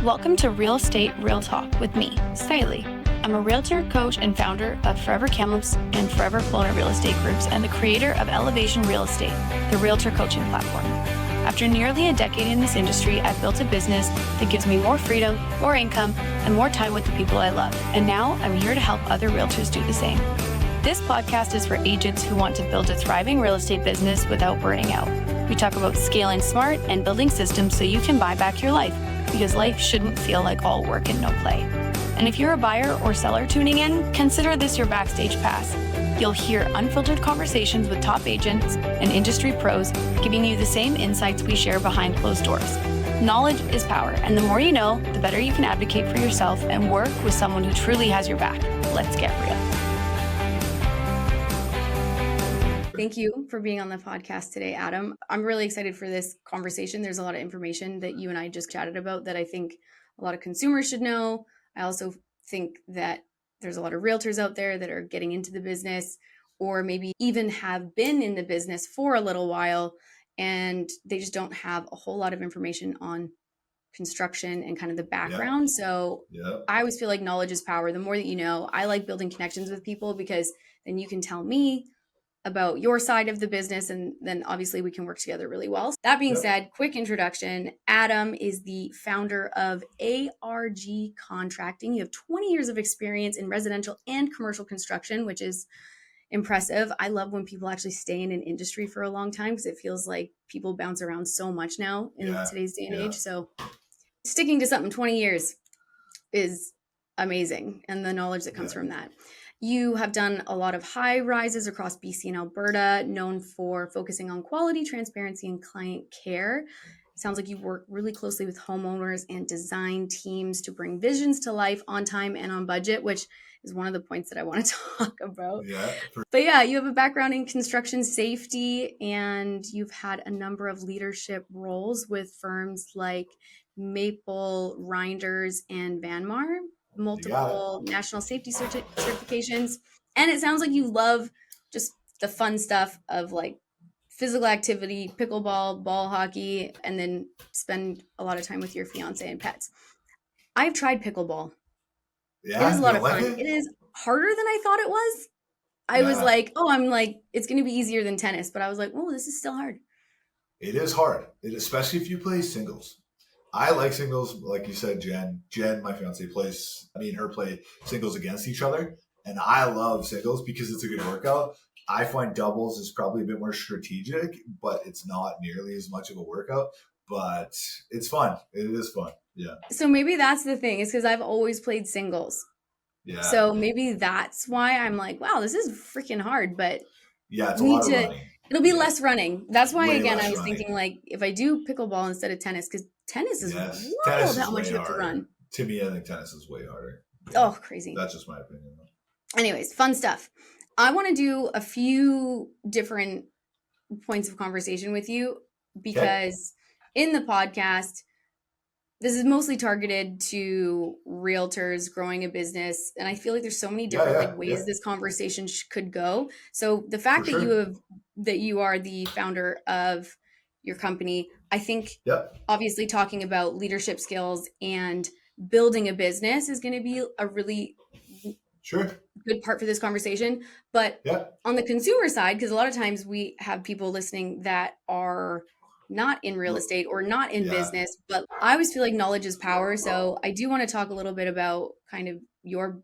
Welcome to Real Estate Real Talk with me, Skyleigh. I'm a realtor, coach, and founder of Forever Kamloops and Forever Kelowna Real Estate Groups and the creator of Elevation Real Estate, the realtor coaching platform. After nearly a decade in this industry, I've built a business that gives me more freedom, more income, and more time with the people I love. And now I'm here to help other realtors do the same. This podcast is for agents who want to build a thriving real estate business without burning out. We talk about scaling smart and building systems so you can buy back your life, because life shouldn't feel like all work and no play. And if you're a buyer or seller tuning in, consider this your backstage pass. You'll hear unfiltered conversations with top agents and industry pros, giving you the same insights we share behind closed doors. Knowledge is power, and the more you know, the better you can advocate for yourself and work with someone who truly has your back. Let's get real. Thank you for being on the podcast today, Adam. I'm really excited for this conversation. There's a lot of information that you and I just chatted about that I think a lot of consumers should know. I also think that there's a lot of realtors out there that are getting into the business or maybe even have been in the business for a little while and they just don't have a whole lot of information on construction and kind of the background. So I always feel like knowledge is power. The more that you know, I like building connections with people because then you can tell me about your side of the business, and then obviously we can work together really well. That being said, quick introduction. Adam is the founder of ARG Contracting. You have 20 years of experience in residential and commercial construction, which is impressive. I love when people actually stay in an industry for a long time because it feels like people bounce around so much now in today's day and age. So sticking to something 20 years is amazing, and the knowledge that comes from that. You have done a lot of high rises across BC and Alberta, known for focusing on quality, transparency, and client care. It sounds like you work really closely with homeowners and design teams to bring visions to life on time and on budget, which is one of the points that I want to talk about. But yeah, you have a background in construction safety, and you've had a number of leadership roles with firms like Maple Reinders and VanMar, multiple national safety certifications. And it sounds like you love just the fun stuff of like physical activity, pickleball, ball hockey, and then spend a lot of time with your fiancée and pets. I've tried pickleball. It is a lot of fun. It is harder than I thought it was. I was like, it's going to be easier than tennis. But I was like, oh, this is still hard. It is hard, especially if you play singles. I like singles, like you said, Jen, my fiance, her play singles against each other. And I love singles because it's a good workout. I find doubles is probably a bit more strategic, but it's not nearly as much of a workout. But it's fun. It is fun. Yeah. So maybe that's the thing, is because I've always played singles. Yeah. So maybe that's why I'm like, wow, this is freaking hard. But yeah, it's a lot of running. It'll be less running. That's why, again, I was thinking like if I do pickleball instead of tennis, because tennis is wild how much you have to run. To me, I think tennis is way harder. Oh, crazy. That's just my opinion. Anyways, fun stuff. I want to do a few different points of conversation with you because in the podcast, this is mostly targeted to realtors growing a business. And I feel like there's so many different ways this conversation could go. So the fact that you are the founder of your company, I think obviously talking about leadership skills and building a business is going to be a really good part for this conversation. But on the consumer side, because a lot of times we have people listening that are not in real estate or not in business, but I always feel like knowledge is power. So I do want to talk a little bit about kind of your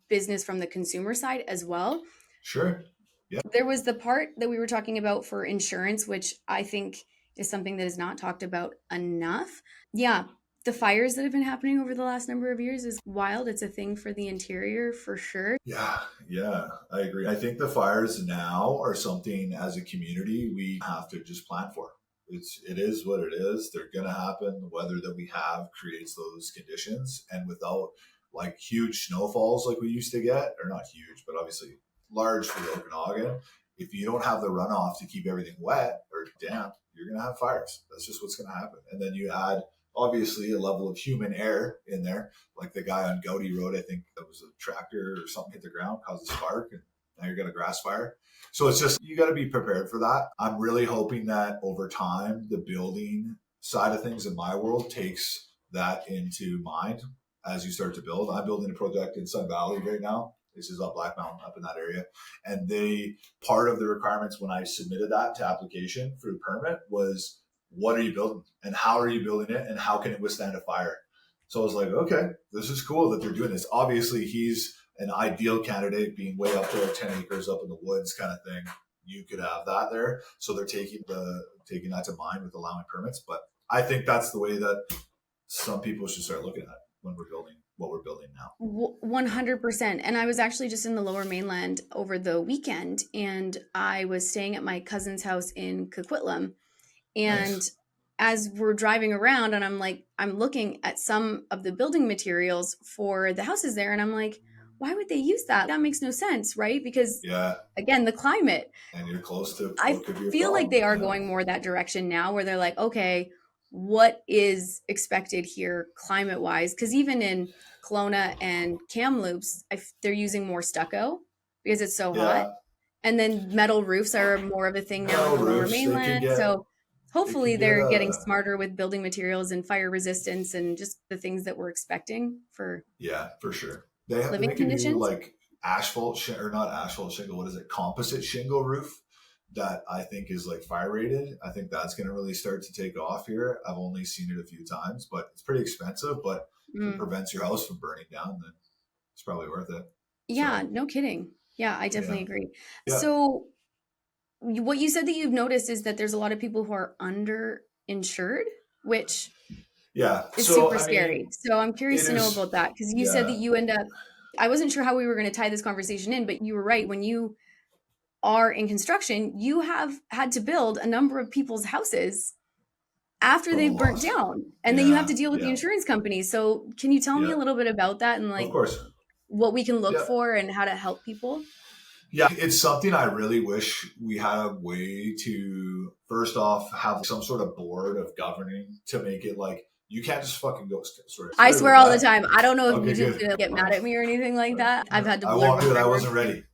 business from the consumer side as well. Sure. Yeah. There was the part that we were talking about for insurance, which I think is something that is not talked about enough. Yeah. The fires that have been happening over the last number of years is wild. It's a thing for the interior for sure. Yeah, I agree. I think the fires now are something as a community we have to just plan for. It is what it is. They're going to happen. The weather that we have creates those conditions. And without like huge snowfalls like we used to get, or not huge, but obviously large for the Okanagan, if you don't have the runoff to keep everything wet or damp, you're going to have fires. That's just what's going to happen. And then you add obviously a level of human error in there, like the guy on Gowdy Road, I think that was a tractor or something hit the ground, caused a spark, and now you're going to grass fire. So it's just, you got to be prepared for that. I'm really hoping that over time, the building side of things in my world takes that into mind as you start to build. I'm building a project in Sun Valley right now. This is up Black Mountain, up in that area. And part of the requirements when I submitted that to application for the permit was, what are you building and how are you building it and how can it withstand a fire? So I was like, okay, this is cool that they're doing this. Obviously, he's an ideal candidate, being way up there, 10 acres up in the woods kind of thing. You could have that there. So they're taking that to mind with allowing permits. But I think that's the way that some people should start looking at it when we're building what we're building now. 100%. And I was actually just in the Lower Mainland over the weekend, and I was staying at my cousin's house in Coquitlam. And nice. As we're driving around, and I'm looking at some of the building materials for the houses there, and I'm like, why would they use that? That makes no sense, right? Because again, the climate. And you're close to. I feel like they are going more that direction now, where they're like, okay, what is expected here climate wise? Because even in Kelowna and Kamloops, they're using more stucco because it's so hot. And then metal roofs are more of a thing now in the Lower Mainland. So hopefully they're getting smarter with building materials and fire resistance and just the things that we're expecting for. Yeah, for sure. They living conditions. Do like asphalt or not asphalt shingle. What is it? Composite shingle roof that I think is like fire rated. I think that's going to really start to take off here. I've only seen it a few times, but it's pretty expensive, but if it prevents your house from burning down, then it's probably worth it. Yeah, so, no kidding. Yeah, I definitely agree. Yeah. So what you said that you've noticed is that there's a lot of people who are underinsured, which is super scary. So I'm curious to know about that, because you said that you end up, I wasn't sure how we were going to tie this conversation in, but you were right. When you are in construction, you have had to build a number of people's houses after they've burnt down, and then you have to deal with the insurance companies. So can you tell me a little bit about that and like, of course, what we can look for and how to help people? Yeah, it's something I really wish we had a way to, first off, have some sort of board of governing to make it like, you can't just fucking go sort of. I swear all the time. I don't know if you're just going to get mad at me or anything like that. I've had to. I won't do it. I wasn't ready.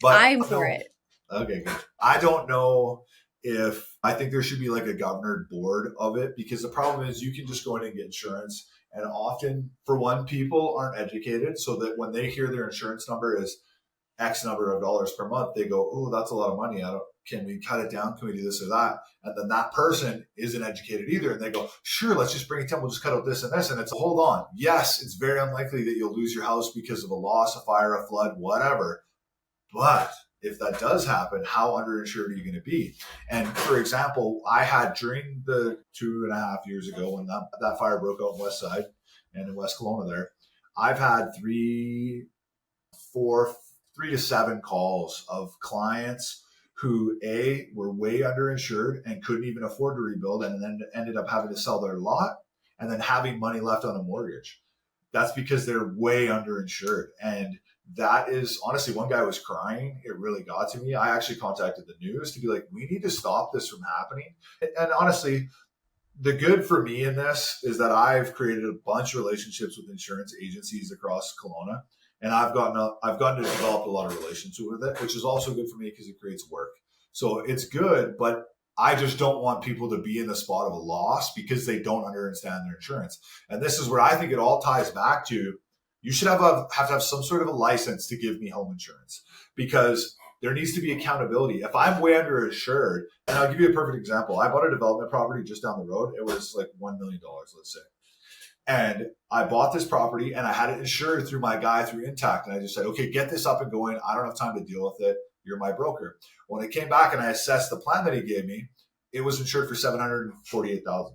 But I'm for it. Okay, good. I don't know if I think there should be like a governor board of it, because the problem is you can just go in and get insurance. And often, for one, people aren't educated, so that when they hear their insurance number is X number of dollars per month, they go, oh, that's a lot of money. Can we cut it down? Can we do this or that? And then that person isn't educated either. And they go, sure, let's just bring it down. We'll just cut out this and this. And it's, hold on. Yes, it's very unlikely that you'll lose your house because of a loss, a fire, a flood, whatever. But if that does happen, how underinsured are you going to be? And for example, I had during the 2.5 years ago when that fire broke out in West Side and in West Kelowna there, I've had 3 to 7 calls of clients who were way underinsured and couldn't even afford to rebuild, and then ended up having to sell their lot and then having money left on a mortgage. That's because they're way underinsured. And that is, honestly, one guy was crying. It really got to me. I actually contacted the news to be like, we need to stop this from happening. And honestly, the good for me in this is that I've created a bunch of relationships with insurance agencies across Kelowna. And I've gotten to develop a lot of relationships with it, which is also good for me because it creates work. So it's good, but I just don't want people to be in the spot of a loss because they don't understand their insurance. And this is where I think it all ties back to, you should have to have some sort of a license to give me home insurance, because there needs to be accountability. If I'm way underinsured, and I'll give you a perfect example. I bought a development property just down the road. It was like $1 million, let's say. And I bought this property and I had it insured through my guy through Intact. And I just said, okay, get this up and going. I don't have time to deal with it. You're my broker. When I came back and I assessed the plan that he gave me, it was insured for $748,000.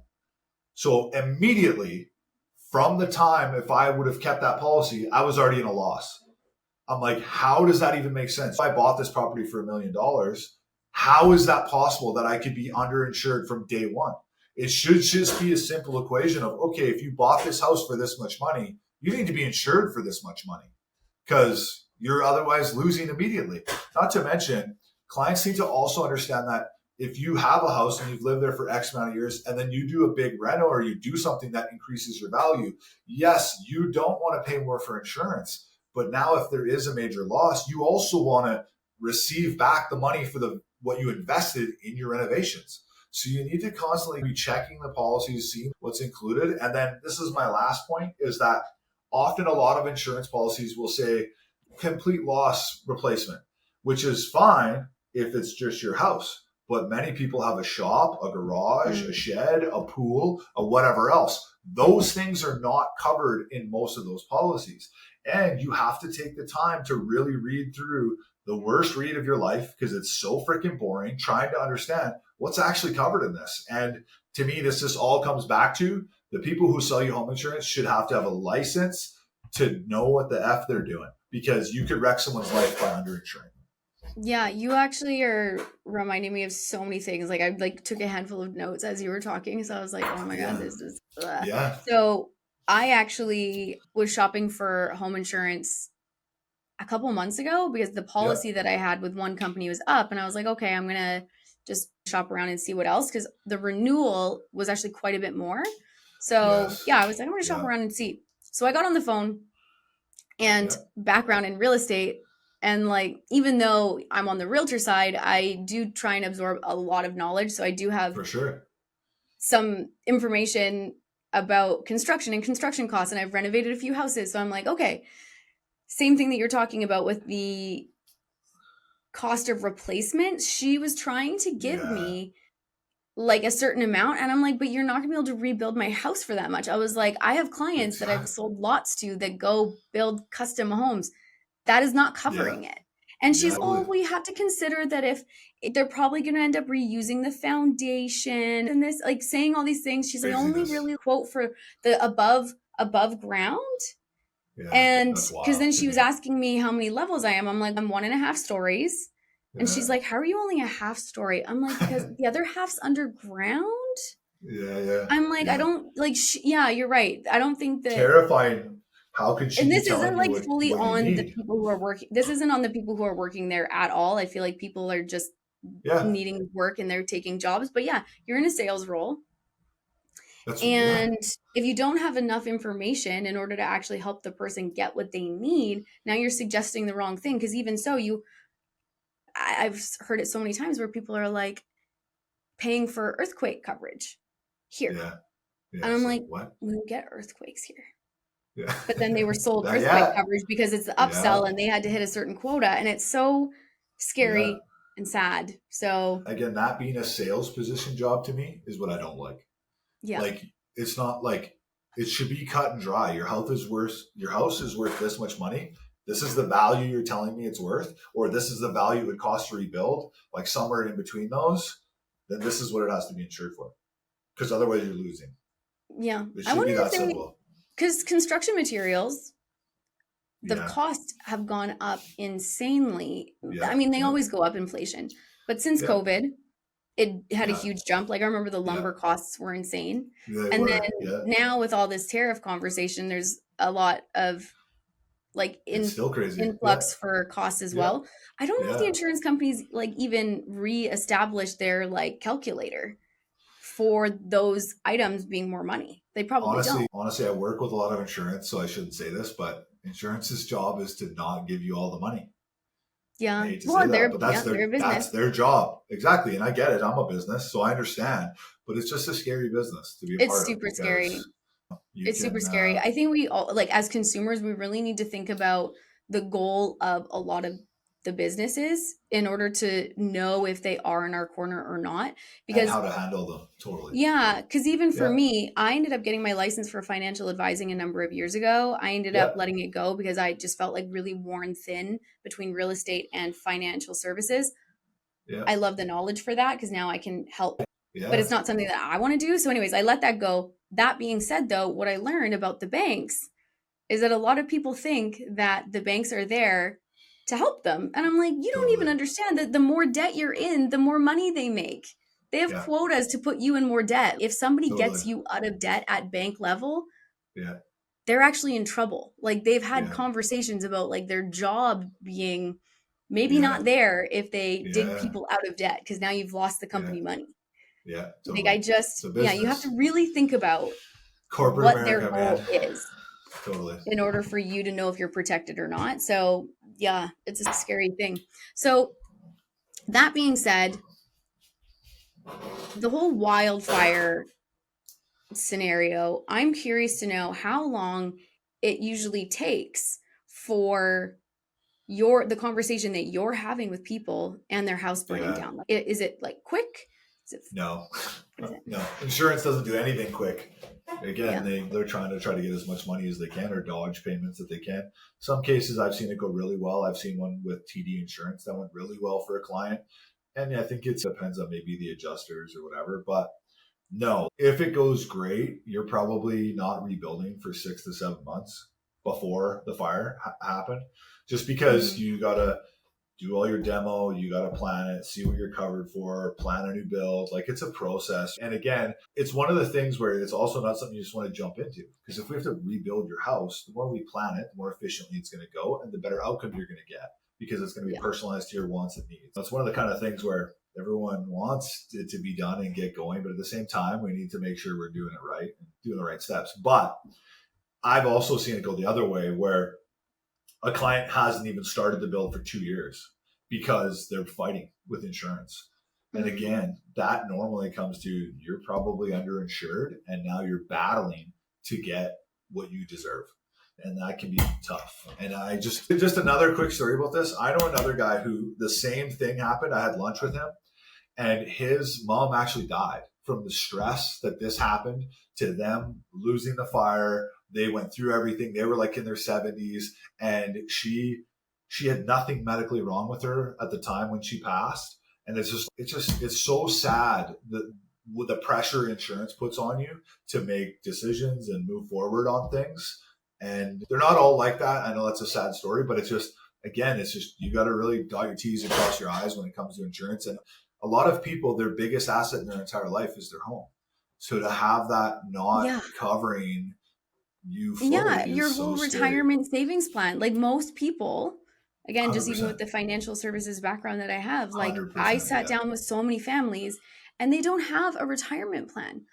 So immediately from the time, if I would have kept that policy, I was already in a loss. I'm like, how does that even make sense? If I bought this property for $1 million, how is that possible that I could be underinsured from day one? It should just be a simple equation of, okay, if you bought this house for this much money, you need to be insured for this much money, because you're otherwise losing immediately. Not to mention, clients need to also understand that if you have a house and you've lived there for X amount of years and then you do a big reno or you do something that increases your value, yes, you don't want to pay more for insurance. But now if there is a major loss, you also want to receive back the money for what you invested in your renovations. So you need to constantly be checking the policies, seeing what's included. And then this is my last point, is that often a lot of insurance policies will say complete loss replacement, which is fine if it's just your house. But many people have a shop, a garage, a shed, a pool, a whatever else. Those things are not covered in most of those policies. And you have to take the time to really read through the worst read of your life, because it's so freaking boring, trying to understand what's actually covered in this. And to me, this just all comes back to the people who sell you home insurance should have to have a license to know what the F they're doing, because you could wreck someone's life by underinsuring. Yeah, you actually are reminding me of so many things. Like I took a handful of notes as you were talking, so I was like, "Oh my God, this is." Blah. Yeah. So I actually was shopping for home insurance a couple months ago because the policy that I had with one company was up, and I was like, "Okay, I'm gonna just shop around and see what else," because the renewal was actually quite a bit more. So I was like, "I'm gonna shop around and see." So I got on the phone, and background in real estate. And like, even though I'm on the realtor side, I do try and absorb a lot of knowledge. So I do have for sure some information about construction and construction costs. And I've renovated a few houses. So I'm like, okay, same thing that you're talking about with the cost of replacement. She was trying to give me like a certain amount. And I'm like, but you're not gonna be able to rebuild my house for that much. I was like, I have clients that I've sold lots to that go build custom homes. That is not covering it. And she's, we have to consider that if they're probably going to end up reusing the foundation and this, like saying all these things. She's like, only really quote for the above ground. Yeah, and because then she was asking me how many levels I am. I'm like, I'm 1.5 stories. Yeah. And she's like, how are you only a half story? I'm like, because the other half's underground. Yeah. I'm like, I don't like, you're right. I don't think that. Terrifying. How could she? And this isn't like fully on the people who are working. This isn't on the people who are working there at all. I feel like people are just needing work and they're taking jobs. But you're in a sales role. If you don't have enough information in order to actually help the person get what they need, now you're suggesting the wrong thing. Because even so, I've heard it so many times where people are like paying for earthquake coverage here. And I'm like, what? We don't get earthquakes here. Yeah. But then they were sold earthquake coverage because it's the upsell and they had to hit a certain quota, and it's so scary and sad. So again, that being a sales position job to me is what I don't like. Yeah. Like it's not like it should be cut and dry. Your house is worth this much money. This is the value you're telling me it's worth, or this is the value it would cost to rebuild, like somewhere in between those, then this is what it has to be insured for. Because otherwise you're losing. Yeah. It should be that simple. Because construction materials, the costs have gone up insanely. I mean, they always go up, inflation. But since COVID, it had a huge jump. Like I remember the lumber costs were insane. Now with all this tariff conversation, there's a lot of like influx for costs as well. I don't know if the insurance companies like even reestablish their like calculator for those items being more money. They probably don't. Honestly, I work with a lot of insurance, so I shouldn't say this, but insurance's job is to not give you all the money. Yeah. But that's their job. Exactly. And I get it. I'm a business, so I understand. But it's just a scary business to be a part of. It's super scary. It's super scary. I think we all, like as consumers, we really need to think about the goal of a lot of the businesses in order to know if they are in our corner or not, because and how to handle them. Totally. Yeah. Because even for me, I ended up getting my license for financial advising a number of years ago. I ended up letting it go because I just felt like really worn thin between real estate and financial services. Yeah. I love the knowledge for that because now I can help, but it's not something that I want to do. So anyways, I let that go. That being said, though, what I learned about the banks is that a lot of people think that the banks are there to help them. And I'm like, you don't even understand that the more debt you're in, the more money they make. They have quotas to put you in more debt. If somebody gets you out of debt at bank level, they're actually in trouble. Like they've had conversations about like their job being maybe not there if they dig people out of debt because now you've lost the company money. Yeah. Totally. Like you have to really think about corporate what America, their goal is. Totally. In order for you to know if you're protected or not. So it's a scary thing. So that being said, the whole wildfire scenario, I'm curious to know how long it usually takes for the conversation that you're having with people and their house burning Yeah. down. Like, is it like quick? Is it, No, what is it? no. Insurance doesn't do anything quick. Again, Yeah. they're trying to get as much money as they can or dodge payments that they can. Some cases I've seen it go really well. I've seen one with TD Insurance that went really well for a client. And I think it depends on maybe the adjusters or whatever. But no, if it goes great, you're probably not rebuilding for 6 to 7 months before the fire happened, just because Mhm. you gotta do all your demo, you got to plan it, see what you're covered for, plan a new build. Like it's a process. And again, it's one of the things where it's also not something you just want to jump into. Because if we have to rebuild your house, the more we plan it, the more efficiently it's going to go and the better outcome you're going to get because it's going to be Yeah. personalized to your wants and needs. That's one of the kind of things where everyone wants it to be done and get going. But at the same time, we need to make sure we're doing it right and doing the right steps. But I've also seen it go the other way where a client hasn't even started the build for 2 years because they're fighting with insurance. And Mhm. again, that normally comes to you're probably underinsured and now you're battling to get what you deserve. And that can be tough. And I just another quick story about this. I know another guy who the same thing happened. I had lunch with him and his mom actually died from the stress that this happened to them losing the fire. They went through everything. They were like in their 70s, and she had nothing medically wrong with her at the time when she passed. And it's so sad that with the pressure insurance puts on you to make decisions and move forward on things. And they're not all like that. I know that's a sad story, but it's just again, it's just you got to really dot your T's and cross your I's when it comes to insurance. And a lot of people, their biggest asset in their entire life is their home. So to have that not Yeah. covering you fully Yeah. Your is so whole scary. retirement savings plan. Like most people, again, just even with 100%. the financial services background that I have, like I 100%. sat Yeah. down with so many families and they don't have a retirement plan,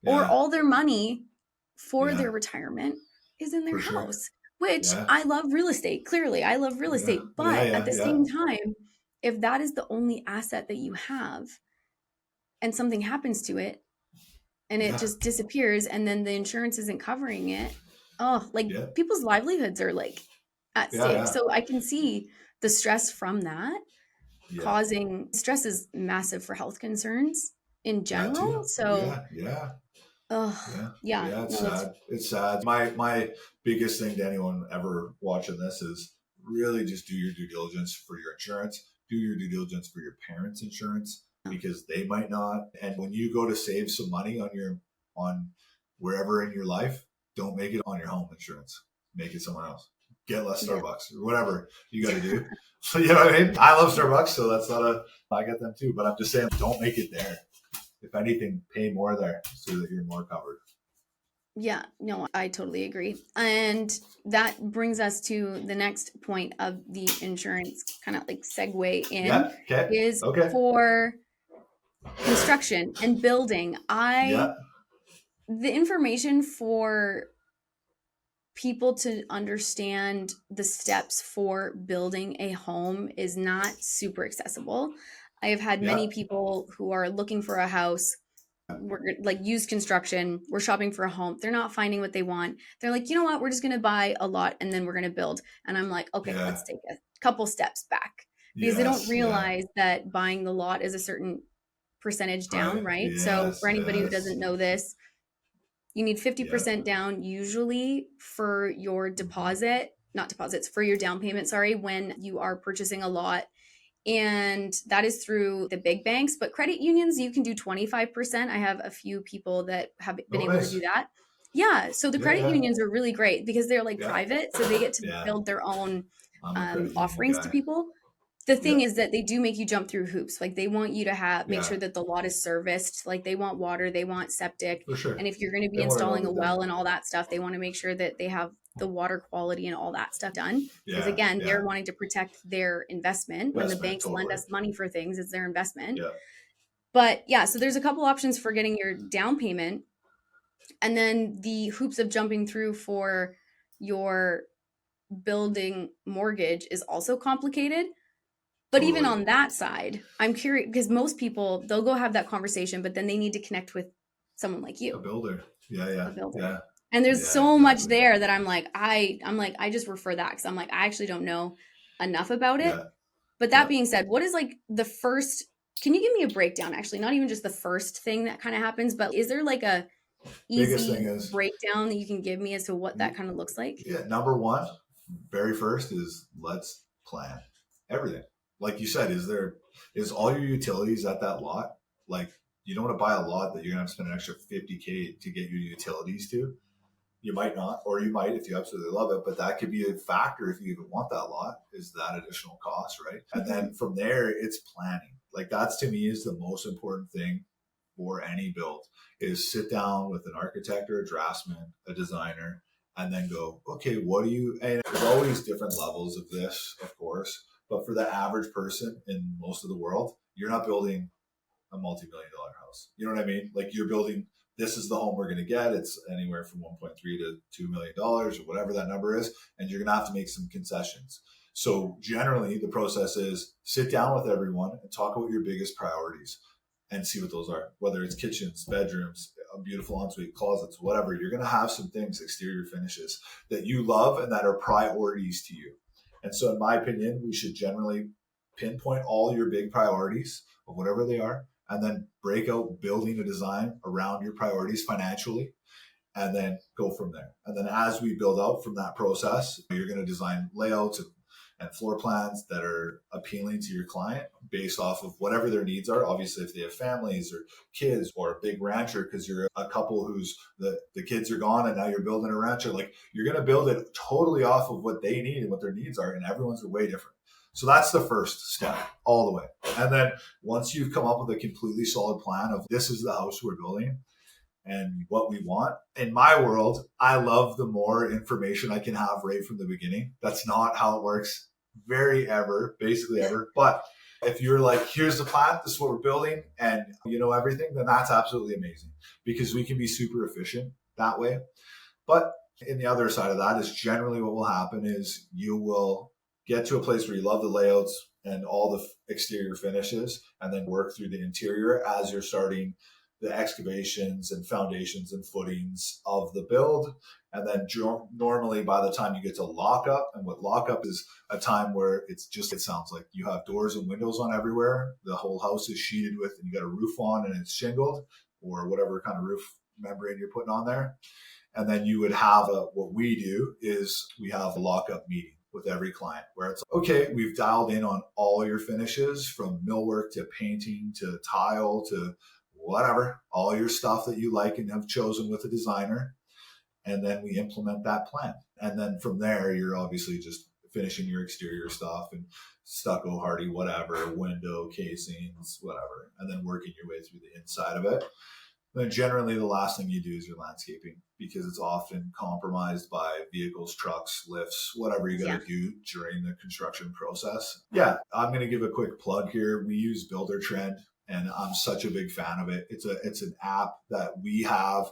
or Yeah. all their money for Yeah. their retirement is in their For sure. house, which Yeah. I love real estate. Clearly, I love real Yeah. estate. Yeah. But at Yeah. the Yeah. same time, if that is the only asset that you have and something happens to it and it Yeah. just disappears and then the insurance isn't covering it, oh, like Yeah. people's livelihoods are like at Yeah. stake. Yeah. So I can see the stress from that Yeah. causing stress is massive for health concerns in That general. too. So, Yeah. Yeah. oh, Yeah. yeah, Yeah. It's no, that's sad. It's sad. My biggest thing to anyone ever watching this is really just do your due diligence for your insurance. Do your due diligence for your parents' insurance because they might not. And when you go to save some money on wherever in your life, don't make it on your home insurance. Make it somewhere else. Get less yeah. Starbucks or whatever you got to do. So you know what I mean? I love Starbucks, so that's not a I get them too. But I'm just saying, don't make it there. If anything, pay more there so that you're more covered. Yeah, no, I totally agree. And that brings us to the next point of the insurance kind of like segue in Yeah. Okay. is Okay. for construction and building. Yeah. The information for people to understand the steps for building a home is not super accessible. I have had Yeah. many people who are looking for a house, we're like used construction, we're shopping for a home, they're not finding what they want, they're like, you know what, we're just going to buy a lot and then we're going to build. And I'm like, okay, Yeah. let's take a couple steps back, because they don't Yes. Yeah. realize that buying the lot is a certain percentage down, Right. right? So Yes. for anybody who Yes. doesn't know this, you need Yeah. 50% down usually for your deposit, not deposits, for your down payment, sorry, when you are purchasing a lot. And that is through the big banks, but credit unions, you can do 25%. I have a few people that have been Oh, able to nice. do that. Yeah. So the Yeah. credit Yeah. unions are really great because they're like Yeah. private. So they get to Yeah. build their own I'm a credit union offerings to guy. people. The thing Yeah. is that they do make you jump through hoops. Like they want you to make Yeah. sure that the lot is serviced. Like they want water, they want septic. For sure. And if you're going to be They want it all installing a done. well and all that stuff, they want to make sure that they have the water quality and all that stuff done. Because Yeah. again, Yeah. they're wanting to protect their investment. When the Investment. banks lend Totally. us money for things, it's their investment. Yeah. But yeah, so there's a couple options for getting your down payment. And then the hoops of jumping through for your building mortgage is also complicated. But even Totally. on that side, I'm curious because most people, they'll go have that conversation, but then they need to connect with someone like A you, builder. Yeah, a yeah, builder. yeah, And there's yeah, so much exactly. there that I just refer that because I'm like, I actually don't know enough about it. Yeah, But that yeah. being said, what is like the first, can you give me a breakdown actually? Not even just the first thing that kind of happens, but is there like a Biggest thing easy is, breakdown that you can give me as to what that kind of looks like? yeah, number one, very first is let's plan everything. Like you said, is all your utilities at that lot? Like you don't want to buy a lot that you're gonna have to spend an extra 50K to get your utilities to. You might not, or you might if you absolutely love it, but that could be a factor if you even want that lot, is that additional cost, right? And Mm-hmm. then from there, it's planning. Like that's to me is the most important thing for any build is sit down with an architect or a draftsman, a designer, and then go, okay, what do you, and there's always different levels of this, of course, but for the average person in most of the world, you're not building a multi-million dollar house. You know what I mean? Like you're building, this is the home we're going to get. It's anywhere from 1.3 to $2 million or whatever that number is. And you're going to have to make some concessions. So generally the process is sit down with everyone and talk about your biggest priorities and see what those are, whether it's kitchens, bedrooms, a beautiful ensuite, closets, whatever. You're going to have some things, exterior finishes that you love and that are priorities to you. And so in my opinion, we should generally pinpoint all your big priorities of whatever they are, and then break out building a design around your priorities financially, and then go from there. And then as we build out from that process, you're going to design layouts and floor plans that are appealing to your client based off of whatever their needs are. Obviously, if they have families or kids or a big rancher, because you're a couple who's the kids are gone and now you're building a rancher, like you're going to build it totally off of what they need and what their needs are. And everyone's way different. So that's the first step all the way. And then once you've come up with a completely solid plan of this is the house we're building and what we want, in my world, I love the more information I can have right from the beginning. That's not how it works basically ever. But if you're like, here's the plan, this is what we're building, and you know everything, then that's absolutely amazing because we can be super efficient that way. But in the other side of that is generally what will happen is you will get to a place where you love the layouts and all the exterior finishes and then work through the interior as you're starting the excavations and foundations and footings of the build. And then normally by the time you get to lockup, and what lockup is a time where it sounds like you have doors and windows on everywhere. The whole house is sheeted with, and you got a roof on and it's shingled or whatever kind of roof membrane you're putting on there. And then you would have what we do is we have a lockup meeting with every client where it's okay, we've dialed in on all your finishes from millwork to painting to tile to whatever, all your stuff that you like and have chosen with a designer. And then we implement that plan. And then from there, you're obviously just finishing your exterior stuff and stucco, hardy, whatever, window casings, whatever, and then working your way through the inside of it. Then generally the last thing you do is your landscaping because it's often compromised by vehicles, trucks, lifts, whatever you got Yeah. to do during the construction process. Yeah, I'm going to give a quick plug here. We use Builder Trend and I'm such a big fan of it. It's an app that we have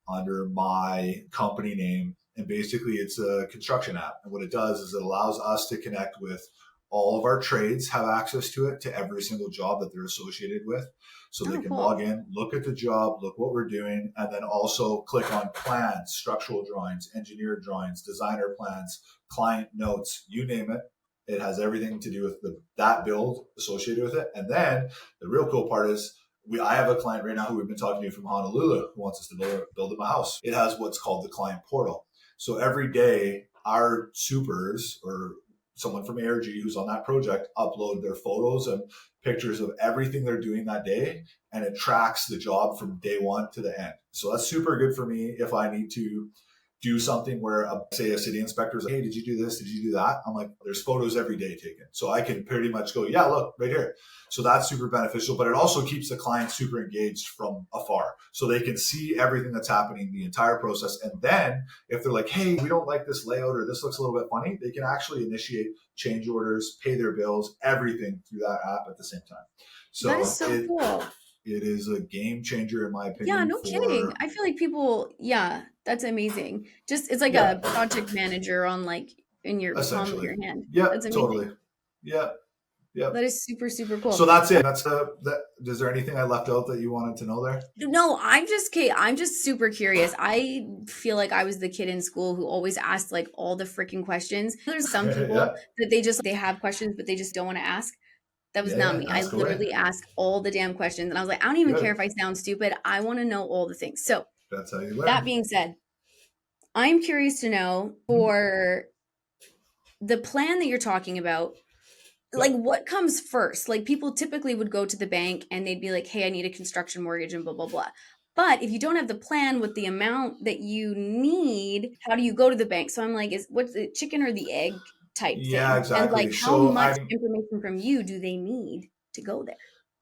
under my company name. And basically it's a construction app. And what it does is it allows us to connect with all of our trades, have access to it, to every single job that they're associated with. So they Oh, can cool. log in, look at the job, look what we're doing, and then also click on plans, structural drawings, engineer drawings, designer plans, client notes, you name it. It has everything to do with that build associated with it. And then the real cool part is I have a client right now who we've been talking to from Honolulu who wants us to build him a house. It has what's called the client portal. So every day our supers or someone from ARG who's on that project upload their photos and pictures of everything they're doing that day, and it tracks the job from day one to the end. So that's super good for me if I need to do something where, say, a city inspector is like, hey, did you do this? Did you do that? I'm like, there's photos every day taken. So I can pretty much go, yeah, look, right here. So that's super beneficial, but it also keeps the client super engaged from afar. So they can see everything that's happening, the entire process. And then if they're like, hey, we don't like this layout or this looks a little bit funny, they can actually initiate change orders, pay their bills, everything through that app at the same time. That is So so cool. it is a game changer, in my Yeah, opinion, no kidding. for, I feel like people, yeah, that's amazing. Just it's like yeah, a project manager on like in your palm of essentially. your hand. Yeah, That's amazing. totally. Yeah. Yep. That is super, super cool. So that's it. Is there anything I left out that you wanted to know there? No, I'm just super curious. I feel like I was the kid in school who always asked like all the freaking questions. There's some people Yeah. that they have questions, but they just don't want to ask. That was not Yeah. me. I Ask away. literally asked all the damn questions. And I was like, I don't even Good. care if I sound stupid. I want to know all the things. So That's how you learn. that being said, I'm curious to know for the plan that you're talking about, like what comes first? Like people typically would go to the bank and they'd be like, hey, I need a construction mortgage and blah, blah, blah. But if you don't have the plan with the amount that you need, how do you go to the bank? So I'm like, what's the chicken or the egg type Yeah, thing? exactly. And like how So much information from you do they need to go there?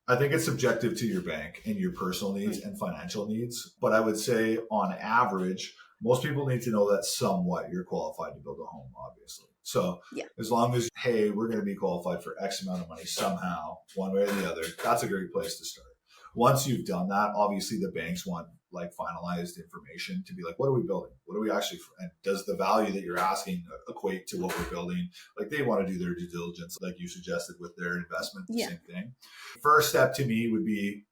I think it's subjective to your bank and your personal needs and financial needs. But I would say on average, most people need to know that somewhat you're qualified to build a home, obviously. So as long as, hey, we're going to be qualified for X amount of money somehow, one way or the other, that's a great place to start. Once you've done that, obviously the banks want like finalized information to be like, what are we building? What are we actually, and does the value that you're asking equate to what we're building? Like they want to do their due diligence, like you suggested with their investment, same thing. First step to me would be,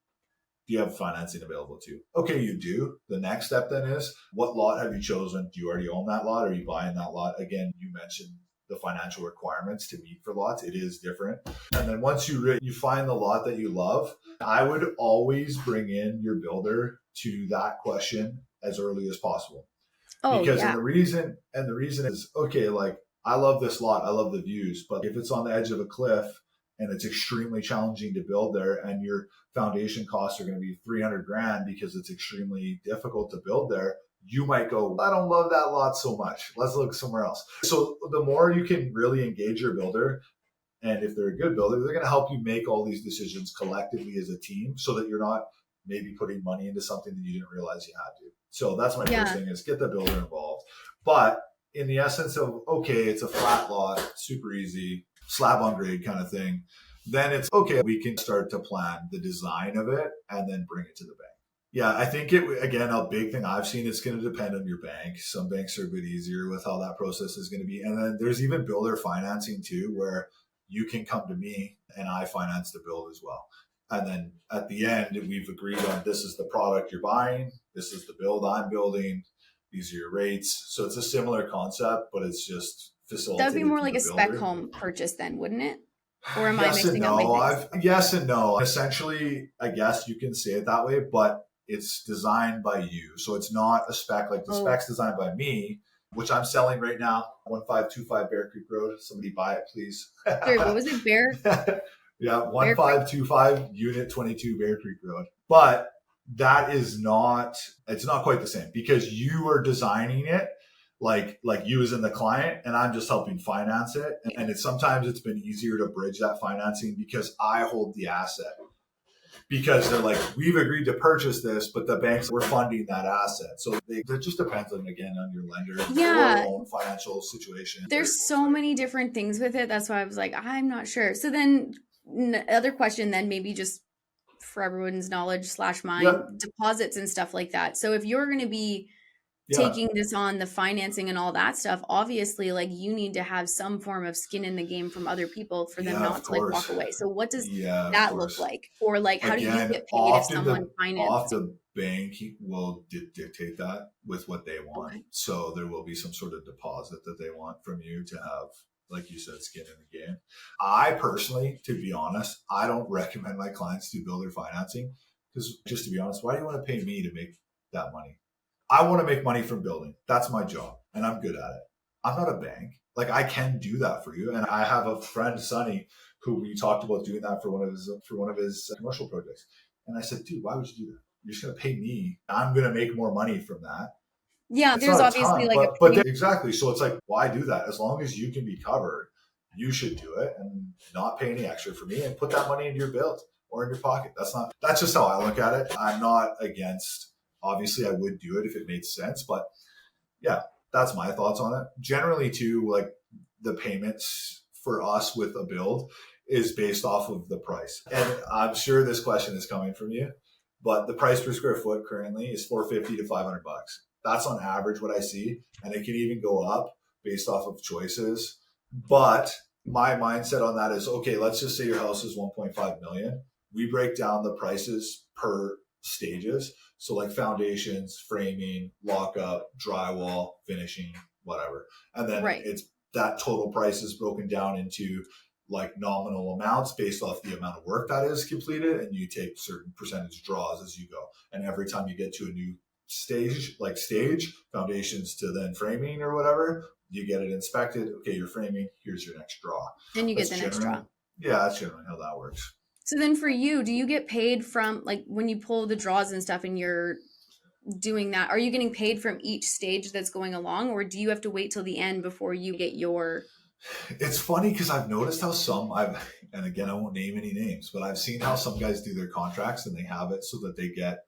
do you have financing available to you? Okay, you do. The next step then is, what lot have you chosen? Do you already own that lot? Or are you buying that lot? Again, you mentioned the financial requirements to meet for lots. It is different. And then once you find the lot that you love, I would always bring in your builder to that question as early as possible. Because the reason is, okay, like I love this lot, I love the views, but if it's on the edge of a cliff and it's extremely challenging to build there and your foundation costs are going to be $300,000 because it's extremely difficult to build there, you might go, I don't love that lot so much. Let's look somewhere else. So the more you can really engage your builder, and if they're a good builder, they're going to help you make all these decisions collectively as a team so that you're not maybe putting money into something that you didn't realize you had to. So that's my first thing, is get the builder involved. But in the essence of, okay, it's a flat lot, super easy, slab on grade kind of thing, then it's okay, we can start to plan the design of it and then bring it to the bank. Yeah, I think again, a big thing I've seen, it's going to depend on your bank. Some banks are a bit easier with how that process is going to be. And then there's even builder financing too, where you can come to me and I finance the build as well. And then at the end, we've agreed on, this is the product you're buying, this is the build I'm building, these are your rates. So it's a similar concept, but it's just facilitated. That would be more like a spec home purchase then, wouldn't it? Or am I mixing up my things? Yes and no. Essentially, I guess you can say it that way, but it's designed by you. So it's not a spec, like the spec's designed by me, which I'm selling right now, 1525 Bear Creek Road. Somebody buy it, please. Sorry, what was it, Bear? Yeah, 1525 Unit 22 Bear Creek Road. But that is not, it's not quite the same, because you are designing it like you as in the client, and I'm just helping finance it. And sometimes it's been easier to bridge that financing because I hold the asset. Because they're like, we've agreed to purchase this, but the banks were funding that asset. So it just depends on your lender and your own financial situation. There's so many different things with it. That's why I was like, I'm not sure. So then other question then, maybe just for everyone's knowledge / mine, deposits and stuff like that. So if you're going to be taking this on, the financing and all that stuff, obviously, like you need to have some form of skin in the game from other people for them not to like walk away. So what does that look like? Or like, how do you get paid if someone finances? The bank will dictate that with what they want. Okay. So there will be some sort of deposit that they want from you to have, like you said, skin in the game. I personally, to be honest, I don't recommend my clients do builder financing, because just to be honest, why do you want to pay me to make that money? I want to make money from building. That's my job, and I'm good at it. I'm not a bank. Like, I can do that for you. And I have a friend, Sonny, who we talked about doing that for one of his commercial projects. And I said, dude, why would you do that? You're just going to pay me. I'm going to make more money from that. Yeah, there's obviously exactly. So it's like, why do that? As long as you can be covered, you should do it and not pay any extra for me and put that money into your build or in your pocket. That's just how I look at it. I'm not against. Obviously, I would do it if it made sense, but yeah, that's my thoughts on it. Generally, too, like the payments for us with a build is based off of the price. And I'm sure this question is coming from you, but the price per square foot currently is $450 to $500. That's on average what I see, and it can even go up based off of choices. But my mindset on that is, okay, let's just say your house is 1.5 million. We break down the prices per stages. So like foundations, framing, lockup, drywall, finishing, whatever. And then Right. it's that total price is broken down into like nominal amounts based off the amount of work that is completed. And you take certain percentage draws as you go. And every time you get to a new stage, like stage, foundations to then framing or whatever, you get it inspected. Okay, you're framing. Here's your next draw. And you get the next draw. Yeah, that's generally how that works. So then for you, do you get paid from like when you pull the draws and stuff and you're doing that, are you getting paid from each stage that's going along, or do you have to wait till the end before you get your... It's funny because I've noticed how and again, I won't name any names, but I've seen how some guys do their contracts and they have it so that they get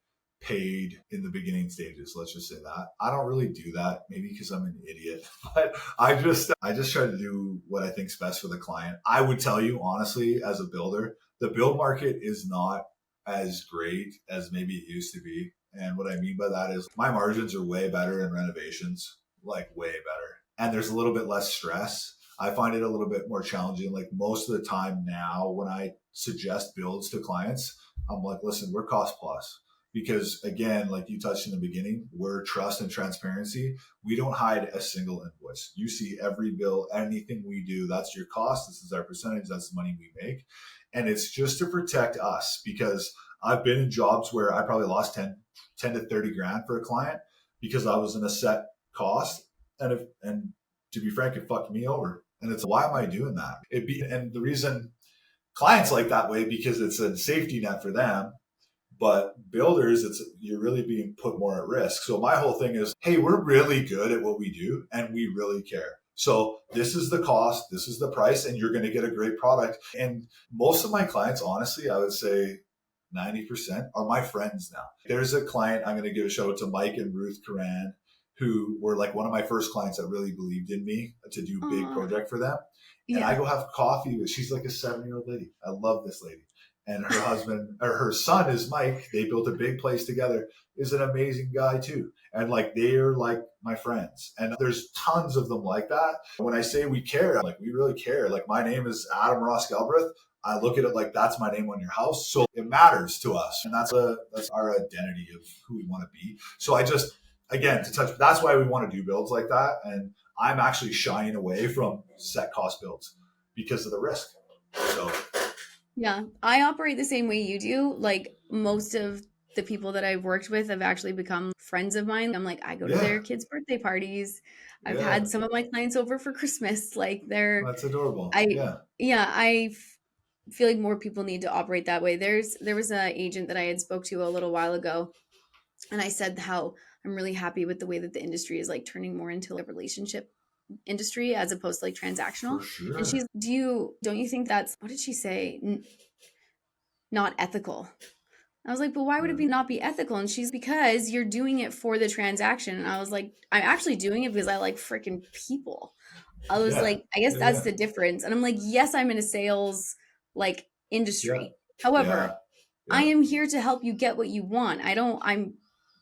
paid in the beginning stages. Let's just say that. I don't really do that, maybe because I'm an idiot, but I just try to do what I think's best for the client. I would tell you honestly, as a builder, the build market is not as great as maybe it used to be. And what I mean by that is my margins are way better in renovations, like way better. And there's a little bit less stress. I find it a little bit more challenging. Like most of the time now when I suggest builds to clients, I'm like, listen, we're cost plus. Because again, like you touched in the beginning, we're trust and transparency. We don't hide a single invoice. You see every bill, anything we do, that's your cost. This is our percentage. That's the money we make. And it's just to protect us, because I've been in jobs where I probably lost 10 to 30 grand for a client because I was in a set cost. And to be frank, it fucked me over. And it's, why am I doing that? And the reason clients like that way, because it's a safety net for them. But builders, you're really being put more at risk. So my whole thing is, hey, we're really good at what we do and we really care. So this is the cost, this is the price, and you're going to get a great product. And most of my clients, honestly, I would say 90% are my friends now. There's a client, I'm going to give a shout out to Mike and Ruth Karan, who were like one of my first clients that really believed in me to do a big project for them. And I go have coffee with, she's like a 7-year-old lady. I love this lady. And her husband or her son is Mike. They built a big place together, is an amazing guy too. And like, they're like my friends. And there's tons of them like that. When I say we care, like we really care. Like my name is Adam Galbraith. I look at it like that's my name on your house. So it matters to us. And that's our identity of who we want to be. So that's why we want to do builds like that. And I'm actually shying away from set cost builds because of the risk. So yeah, I operate the same way you do. Like most of the people that I've worked with have actually become friends of mine. I'm like, I go to their kids' birthday parties. I've had some of my clients over for Christmas. Like that's adorable. I feel like more people need to operate that way. There was an agent that I had spoke to a little while ago, and I said how I'm really happy with the way that the industry is like turning more into a relationship industry as opposed to like transactional. Sure. And she's, don't you think that's, what did she say? Not ethical. I was like, but why would it not be ethical? And she's, because you're doing it for the transaction. And I was like, I'm actually doing it because I like freaking people. I was like, I guess that's the difference. And I'm like, yes, I'm in a sales like industry. However, I am here to help you get what you want. I'm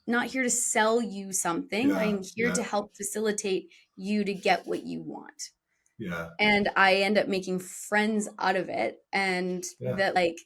not here to sell you something. I'm here to help facilitate you to get what you want. Yeah. And I end up making friends out of it. And that like,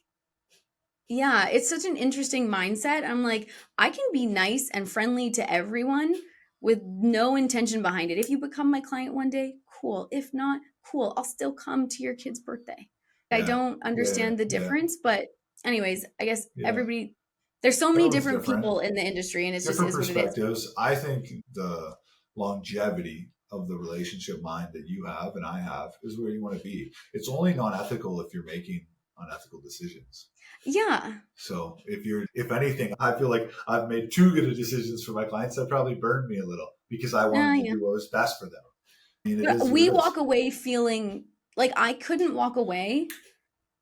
it's such an interesting mindset. I'm like, I can be nice and friendly to everyone with no intention behind it. If you become my client one day, cool. If not, cool. I'll still come to your kid's birthday. I don't understand the difference, but anyways, I guess everybody, there's so many different people in the industry, and it's different just is what it is. I think the longevity of the relationship mind that you have and I have is where you want to be. It's only non-ethical if you're making unethical decisions. Yeah. So if anything, I feel like I've made too good of decisions for my clients that probably burned me a little because I wanted to do what was best for them. I mean, we walk away feeling like I couldn't walk away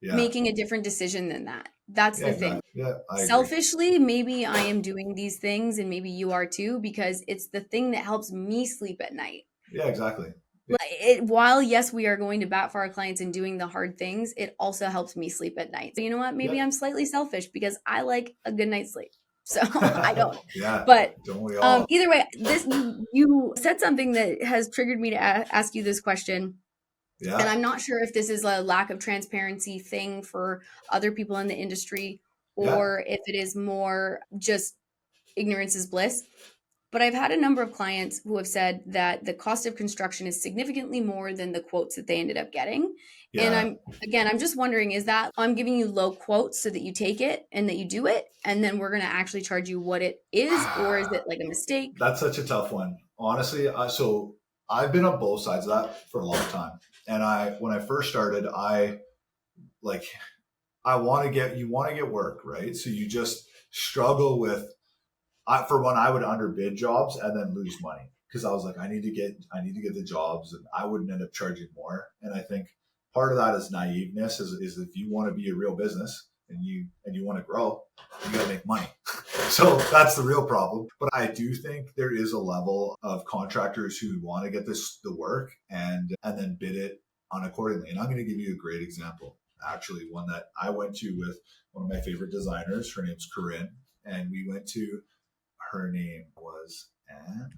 making a different decision than that. That's the thing. Yeah, selfishly, maybe I am doing these things and maybe you are too, because it's the thing that helps me sleep at night. Yeah, exactly. While yes, we are going to bat for our clients and doing the hard things, it also helps me sleep at night. So you know what? Maybe I'm slightly selfish because I like a good night's sleep. So I don't. But don't we all? Either way, you said something that has triggered me to ask you this question. And Yeah. I'm not sure if this is a lack of transparency thing for other people in the industry Yeah. or if it is more just ignorance is bliss. But I've had a number of clients who have said that the cost of construction is significantly more than the quotes that they ended up getting. And Yeah. I'm just wondering, is that I'm giving you low quotes so that you take it and that you do it, and then we're going to actually charge you what it is, or is it like a mistake? That's such a tough one. Honestly, so I've been on both sides of that for a long time. And when I first started, like, you want to get work, right? So you just struggle with, for one, I would underbid jobs and then lose money because I was like, I need to get the jobs, and I wouldn't end up charging more. And I think part of that is naiveness. Is if you want to be a real business and you want to grow, you got to make money. So that's the real problem. But I do think there is a level of contractors who want to get the work and then bid it on accordingly. And I'm going to give you a great example. Actually, one that I went to with one of my favorite designers. Her name's Corinne, and we went to. Her name was Anne.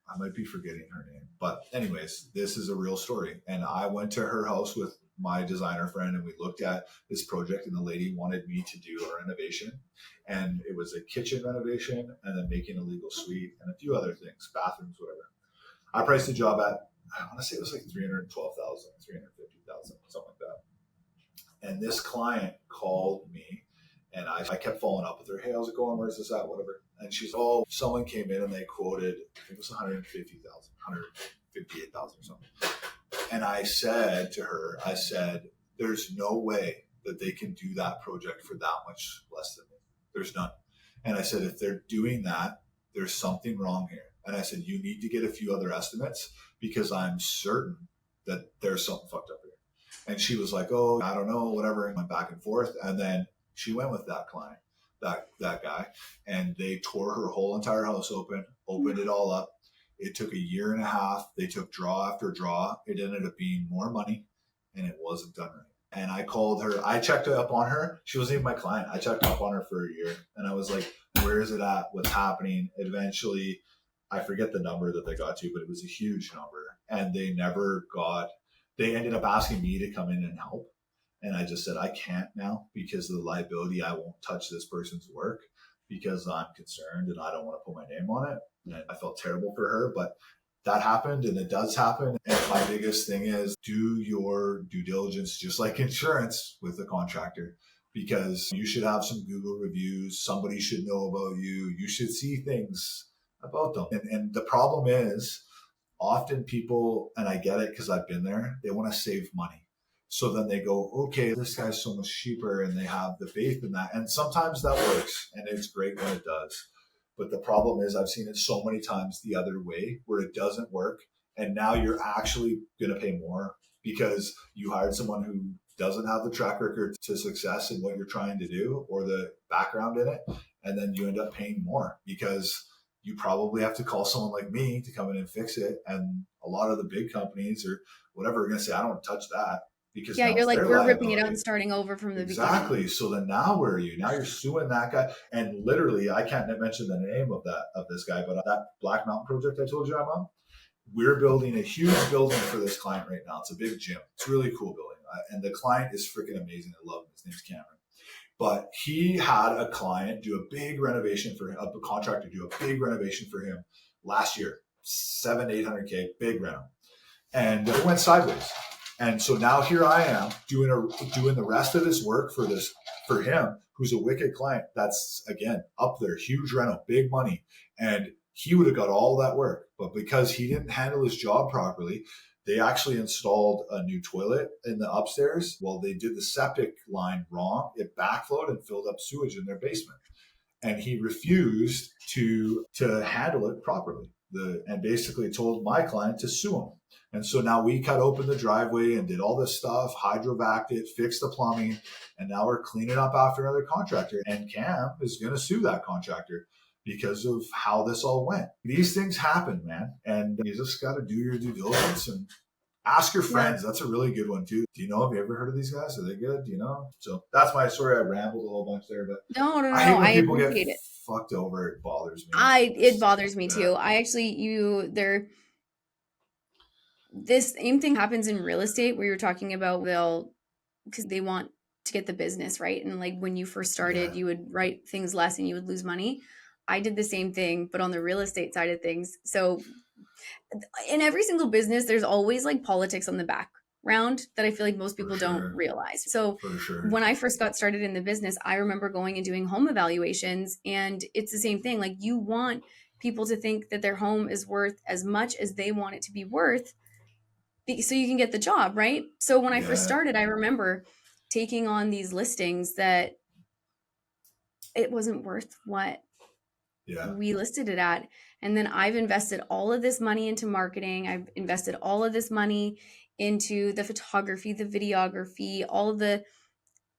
I might be forgetting her name, but anyways, this is a real story. And I went to her house with my designer friend, and we looked at this project, and the lady wanted me to do a renovation, and it was a kitchen renovation and then making a legal suite and a few other things, bathrooms, whatever. I priced the job at, I want to say it was like 312,000, 350,000, something like that. And this client called me, and I kept following up with her. Hey, how's it going? Where's this at? Whatever. And she's, oh, someone came in and they quoted, I think it was 150,000, 158,000 or something. And I said to her, there's no way that they can do that project for that much less than me. There's none. And I said, if they're doing that, there's something wrong here. And I said, you need to get a few other estimates because I'm certain that there's something fucked up here. And she was like, oh, I don't know, whatever. And went back and forth. And then she went with that client, that guy, and they tore her whole entire house opened it all up. It took a year and a half. They took draw after draw. It ended up being more money, and it wasn't done right. And I called her. I checked up on her. She wasn't even my client. I checked up on her for a year, and I was like, where is it at? What's happening? Eventually, I forget the number that they got to, but it was a huge number. And they ended up asking me to come in and help. And I just said, I can't now because of the liability. I won't touch this person's work because I'm concerned and I don't want to put my name on it. And I felt terrible for her, but that happened and it does happen. And my biggest thing is do your due diligence, just like insurance with a contractor, because you should have some Google reviews. Somebody should know about you. You should see things about them. And the problem is often people, and I get it because I've been there, they want to save money. So then they go, okay, this guy's so much cheaper, and they have the faith in that. And sometimes that works, and it's great when it does. But the problem is I've seen it so many times the other way where it doesn't work. And now you're actually going to pay more because you hired someone who doesn't have the track record to success in what you're trying to do or the background in it. And then you end up paying more because you probably have to call someone like me to come in and fix it. And a lot of the big companies or whatever are going to say, I don't want to touch that. Because Yeah, now you're it's like, their we're ripping it out liability. and starting over from the Exactly. beginning. So then now where are you? Now you're suing that guy. And literally, I can't mention the name of this guy, but that Black Mountain project I told you I'm on, we're building a huge building for this client right now. It's a big gym. It's a really cool building. And the client is freaking amazing. I love him. His name's Cameron. But he had a client do a big renovation for him, a contractor do a big renovation for him last year, 800K, big reno. And it went sideways. And so now here I am doing the rest of this work for him, who's a wicked client. That's again up there, huge reno, big money, and he would have got all that work. But because he didn't handle his job properly, they actually installed a new toilet in the upstairs. Well, they did the septic line wrong. It backflowed and filled up sewage in their basement, and he refused to handle it properly. And basically told my client to sue him. And so now we cut open the driveway and did all this stuff, hydrovac'd it, fixed the plumbing, and now we're cleaning up after another contractor. And Cam is going to sue that contractor because of how this all went. These things happen, man. And you just got to do your due diligence and ask your friends. Yeah. That's a really good one too. Do you know, have you ever heard of these guys? Are they good? Do you know? So that's my story. I rambled a whole bunch there, but No. I hate when people get appreciate it. Fucked over. It bothers me. It bothers me too. I actually, This same thing happens in real estate where you're talking about because they want to get the business, right? And like when you first started, Yeah. you would write things less and you would lose money. I did the same thing, but on the real estate side of things. So in every single business, there's always like politics on the background that I feel like most For people don't sure. realize. So For sure. when I first got started in the business, I remember going and doing home evaluations, and it's the same thing. Like you want people to think that their home is worth as much as they want it to be worth so you can get the job, right? So when I first Yeah. started, I remember taking on these listings that it wasn't worth what Yeah. we listed it at. And then I've invested all of this money into marketing. I've invested all of this money into the photography, the videography, all of the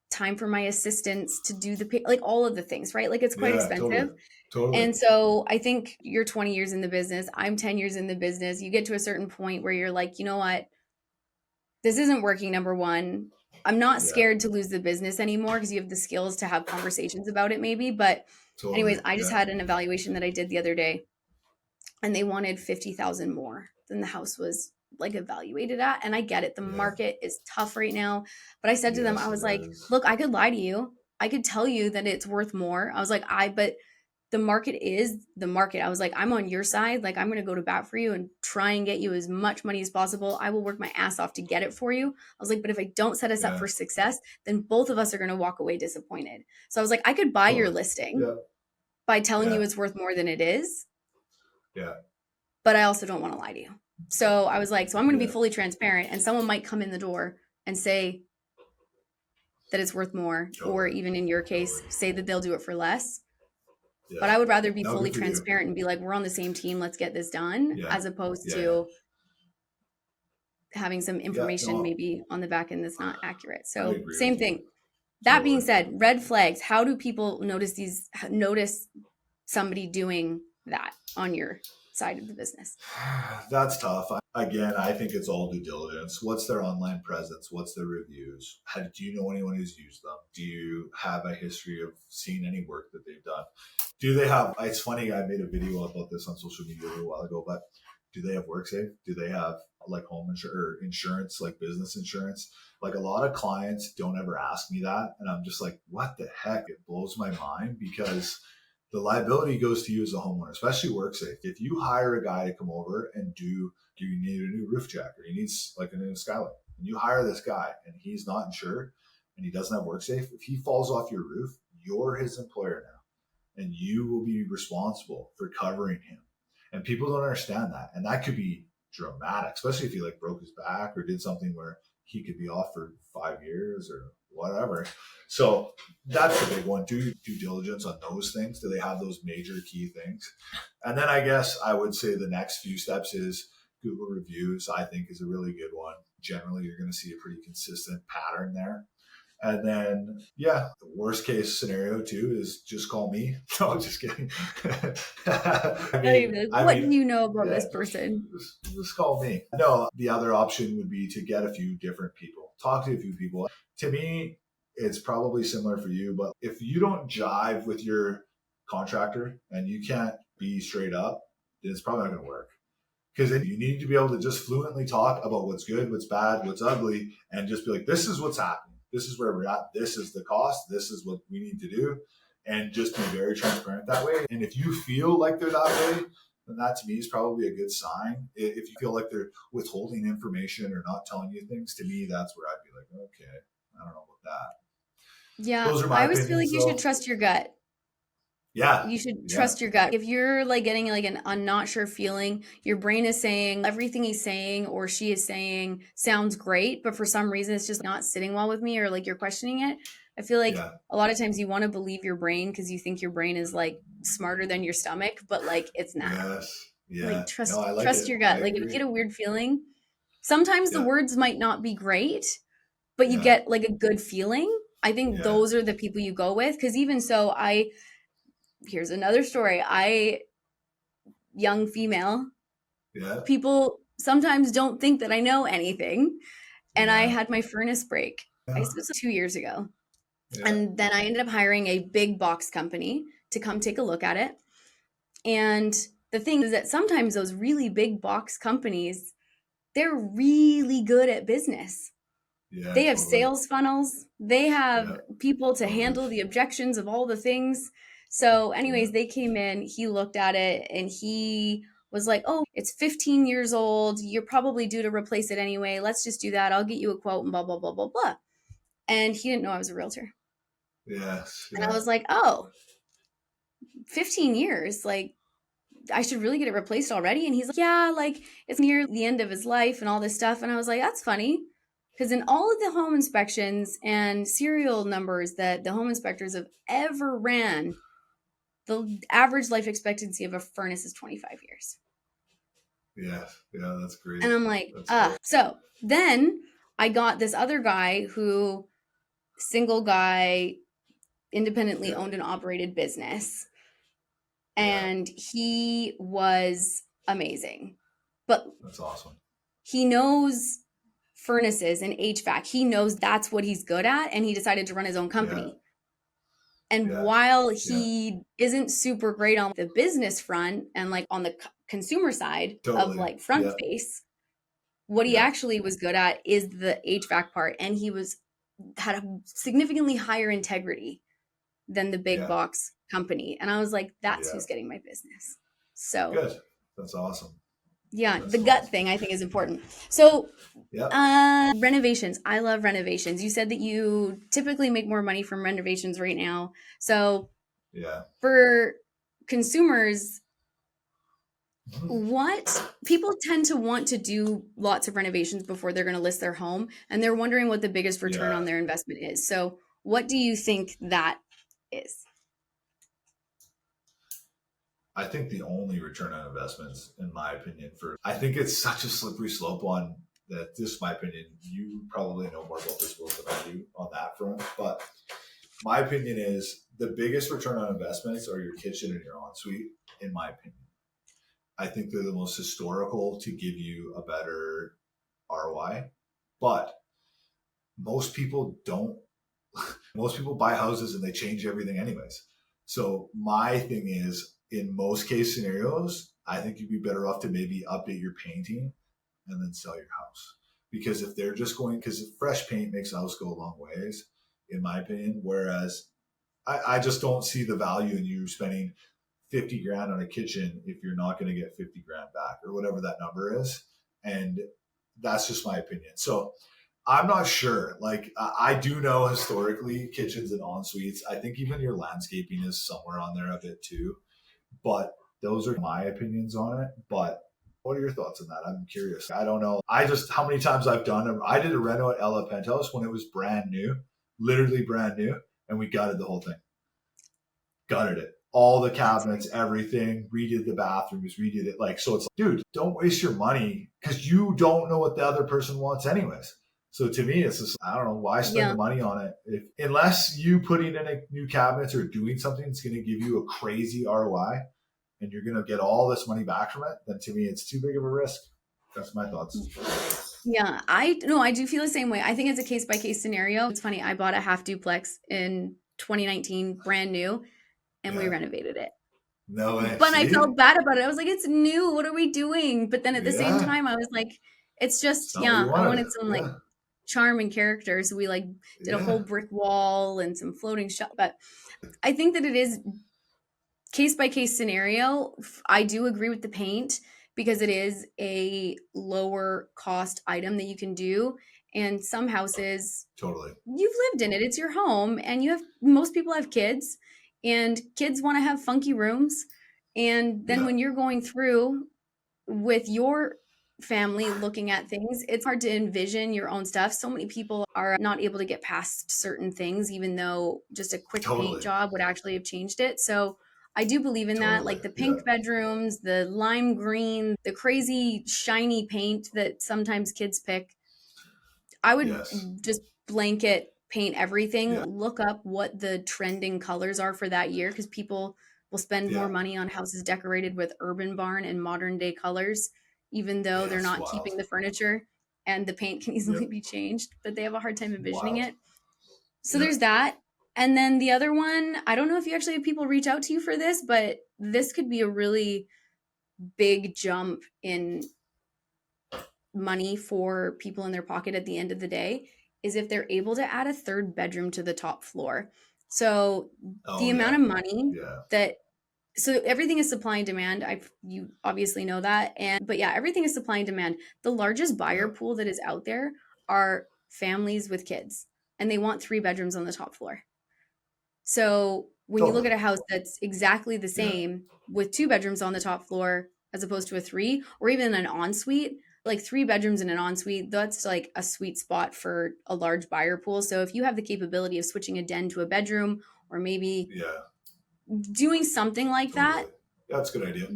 time for my assistants to do like all of the things, right? Like it's quite Yeah. Totally. expensive. Totally. And so I think you're 20 years in the business. I'm 10 years in the business. You get to a certain point where you're like, you know what? This isn't working, number one. I'm not Yeah. scared to lose the business anymore because you have the skills to have conversations about it, maybe. But, anyways, Totally. I just Yeah. had an evaluation that I did the other day, and they wanted 50,000 more than the house was like evaluated at. And I get it. The Yeah. market is tough right now. But I said to them, I Yes, it was like, is. look, I could lie to you. I could tell you that it's worth more. I was like, but the market is the market. I was like, I'm on your side. Like, I'm going to go to bat for you and try and get you as much money as possible. I will work my ass off to get it for you. I was like, but if I don't set us up Yeah. for success, then both of us are going to walk away disappointed. So I was like, I could buy your Totally. listing Yeah. by telling you Yeah. it's worth more than it is, Yeah. but I also don't want to lie to you. So I was like, so I'm going to Yeah. be fully transparent, and someone might come in the door and say that it's worth more, or Totally. even in your case, Totally. say that they'll do it for less. Yeah. But I would rather be No, fully good for you. transparent and be like, we're on the same team, let's get this done, Yeah. as opposed Yeah. to having some Yeah. information No, maybe on the back end that's not accurate. I So agree same with you. thing. That being Totally. said, red flags. How do people notice somebody doing that on your side of the business? That's tough. Again, I think it's all due diligence. What's their online presence? What's their reviews? Do you know anyone who's used them? Do you have a history of seeing any work that they've done? Do they have, it's funny, I made a video about this on social media a little while ago, but do they have WorkSafe? Do they have like home insurance, like business insurance? Like a lot of clients don't ever ask me that. And I'm just like, what the heck? It blows my mind because the liability goes to you as a homeowner, especially WorkSafe. If you hire a guy to come over and do you need a new roof jack or he needs like a new Skyleigh, and you hire this guy and he's not insured and he doesn't have WorkSafe, if he falls off your roof, you're his employer now and you will be responsible for covering him. And people don't understand that. And that could be dramatic, especially if he like broke his back or did something where he could be off for 5 years or whatever. So that's the big one. Do due diligence on those things. Do they have those major key things? And then I guess I would say the next few steps is Google reviews, I think is a really good one. Generally, you're going to see a pretty consistent pattern there. And then, yeah, the worst case scenario too is just call me. No, I'm just kidding. What do you know about this person? Just call me. No, the other option would be to get a few different people, talk to a few people. To me, it's probably similar for you, but if you don't jive with your contractor and you can't be straight up, then it's probably not going to work. Because then you need to be able to just fluently talk about what's good, what's bad, what's ugly, and just be like, this is what's happening. This is where we're at. This is the cost. This is what we need to do. And just be very transparent that way. And if you feel like they're that way, then that to me is probably a good sign. If you feel like they're withholding information or not telling you things, to me, that's where I'd be like, okay, I don't know about that. Yeah, Those are I my always feel like opinions, you should though. trust your gut. Yeah. You should Yeah. trust your gut. If you're like getting like a not sure feeling, your brain is saying everything he's saying or she is saying sounds great, but for some reason it's just not sitting well with me or like you're questioning it. I feel like Yeah. a lot of times you want to believe your brain because you think your brain is like smarter than your stomach, but like it's not. Yes. Yeah. Like trust No, I like trust it. your gut. I Like if you agree. get a weird feeling, sometimes the Yeah. words might not be great, but you Yeah. get like a good feeling. I think Yeah. those are the people you go with. Because even so, here's another story. Young female, Yeah. people sometimes don't think that I know anything. And I Yeah. had my furnace break. Yeah. This was 2 years ago. Yeah. And then I ended up hiring a big box company to come take a look at it. And the thing is that sometimes those really big box companies, they're really good at business. Yeah, They have totally. sales funnels. They have Yeah, people to totally. handle the objections of all the things. So, Yeah, anyways, they came in, he looked at it and he was like, "Oh, it's 15 years old. You're probably due to replace it anyway. Let's just do that. I'll get you a quote and blah, blah, blah, blah, blah." And he didn't know I was a realtor. yes, And I yeah, was like, "Oh, 15 years? Like, I should really get it replaced already?" And he's like, "Yeah, like it's near the end of his life and all this stuff." And I was like, "That's funny." Because in all of the home inspections and serial numbers that the home inspectors have ever ran, the average life expectancy of a furnace is 25 years. yeah, yeah. That's great. And I'm like, That's ah. great. So then I got this other guy who, single guy, independently Yeah, owned and operated business. yeah. And he was amazing. But That's awesome. he knows furnaces and HVAC. He knows that's what he's good at. And he decided to run his own Yeah, company. And yeah, while yeah. he isn't super great on the business front and like on the consumer side of Totally. like front Yeah, face, what he yeah, actually was good at is the HVAC part. And he was had a significantly higher integrity than the big yeah, box company. And I was like, that's yeah. who's getting my business. So Good. That's awesome. yeah, the That's gut awesome. thing I think is important. So Yeah, renovations. I love renovations. You said that you typically make more money from renovations right now. So yeah. for consumers, what people tend to want to do lots of renovations before they're going to list their home, and they're wondering what the biggest return Yeah. on their investment is. So what do you think that is? I think the only return on investments, in my opinion, I think it's such a slippery slope on that. This is my opinion. You probably know more about this world than I do on that front. But my opinion is the biggest return on investments are your kitchen and your ensuite, in my opinion. I think they're the most historical to give you a better ROI. But most people don't. Most people buy houses and they change everything anyways. So my thing is, in most case scenarios, I think you'd be better off to maybe update your painting and then sell your house. Because if they're just going, because fresh paint makes a house go a long ways, in my opinion. Whereas I just don't see the value in you spending 50 grand on a kitchen if you're not going to get 50 grand back or whatever that number is. And that's just my opinion. So I'm not sure. Like, I do know historically kitchens and en suites. I think even your landscaping is somewhere on there a bit too. But those are my opinions on it. But what are your thoughts on that? I'm curious. I don't know. I just, how many times I've done it. I did a reno at Ella Penthouse when it was brand new, literally brand new. And we gutted the whole thing. Gutted it. All the That's cabinets, everything, redid the bathrooms, redid it. Like, so it's like, dude, don't waste your money because you don't know what the other person wants anyways. So to me, it's just, I don't know why spend the yeah. money on it unless you putting in a new cabinets or doing something that's going to give you a crazy ROI and you're going to get all this money back from it. Then to me, it's too big of a risk. That's my thoughts. Yeah, I do feel the same way. I think it's a case by case scenario. It's funny. I bought a half duplex in 2019, brand new, and we Yeah. renovated it. No way. But I See? felt bad about it. I was like, it's new. What are we doing? But then at the same Yeah. time, I was like, it's It's just, not what you yeah, I wanted. wanted some like Yeah. charm and character. So we like did a whole Yeah. brick wall and some floating shelf. But I think that it is case by case scenario. I do agree with the paint because it is a lower cost item that you can do. And some houses, Totally. you've lived in it, it's your home, and you have most people have kids, and kids want to have funky rooms. And then Yeah. when you're going through with your family looking at things, it's hard to envision your own stuff. So many people are not able to get past certain things, even though just a quick paint Totally. job would actually have changed it. So I do believe in that, Totally. like the Yeah. pink bedrooms, the lime green, the crazy shiny paint that sometimes kids pick. I would Yes. just blanket paint everything, Yeah. look up what the trending colors are for that year because people will spend more Yeah. money on houses decorated with urban barn and modern day colors, even though Yeah. they're It's not wild. keeping the furniture and the paint can easily Yep. be changed, but they have a hard time envisioning Wild. it. So Yeah. there's that. And then the other one, I don't know if you actually have people reach out to you for this, but this could be a really big jump in money for people in their pocket at the end of the day is if they're able to add a third bedroom to the top floor. So the Oh amount yeah. of money Yeah. that so everything is supply and demand. You obviously know that. But yeah, everything is supply and demand. The largest buyer Yeah. pool that is out there are families with kids, and they want 3 bedrooms on the top floor. So when you look Totally. at a house that's exactly the Yeah. same with 2 bedrooms on the top floor as opposed to a three, or even an ensuite, like 3 bedrooms in an ensuite, that's like a sweet spot for a large buyer pool. So if you have the capability of switching a den to a bedroom, or maybe Yeah. doing something like that, Totally. Yeah, that's a good idea.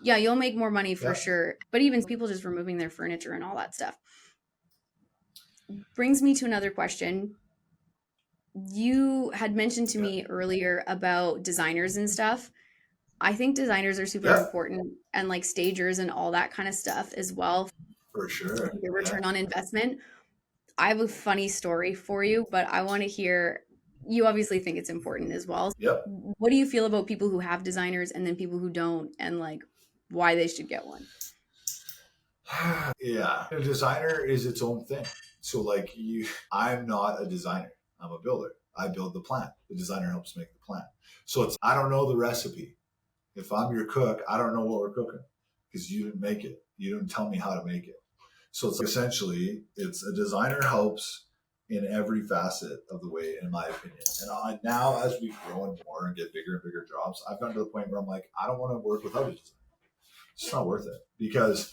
yeah, you'll make more money for Yeah. sure. But even people just removing their furniture and all that stuff brings me to another question. You had mentioned to Yeah. me earlier about designers and stuff. I think designers are super Yeah. important, and like stagers and all that kind of stuff as well. For sure. Your Yeah. return on investment. I have a funny story for you, but I want to hear, you obviously think it's important as well. Yep. What do you feel about people who have designers and then people who don't, and like why they should get one? Yeah. A designer is its own thing. So like I'm not a designer. I'm a builder. I build the plan. The designer helps make the plan. So I don't know the recipe. If I'm your cook, I don't know what we're cooking because you didn't make it. You didn't tell me how to make it. So it's essentially, it's a designer helps in every facet of the way, in my opinion. And now as we grow and more and get bigger and bigger jobs, I've gotten to the point where I'm like, I don't want to work without a designer. It's not worth it because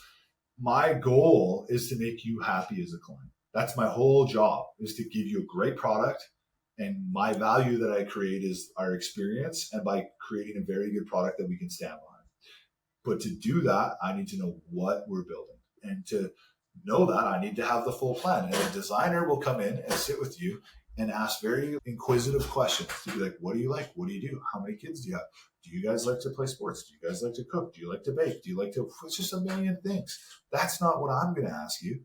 my goal is to make you happy as a client. That's my whole job, is to give you a great product. And my value that I create is our experience, and by creating a very good product that we can stand behind. But to do that, I need to know what we're building. And to know that, I need to have the full plan. And a designer will come in and sit with you and ask very inquisitive questions to be like, what do you like? What do you do? How many kids do you have? Do you guys like to play sports? Do you guys like to cook? Do you like to bake? Do you like to, it's just a million things. That's not what I'm going to ask you.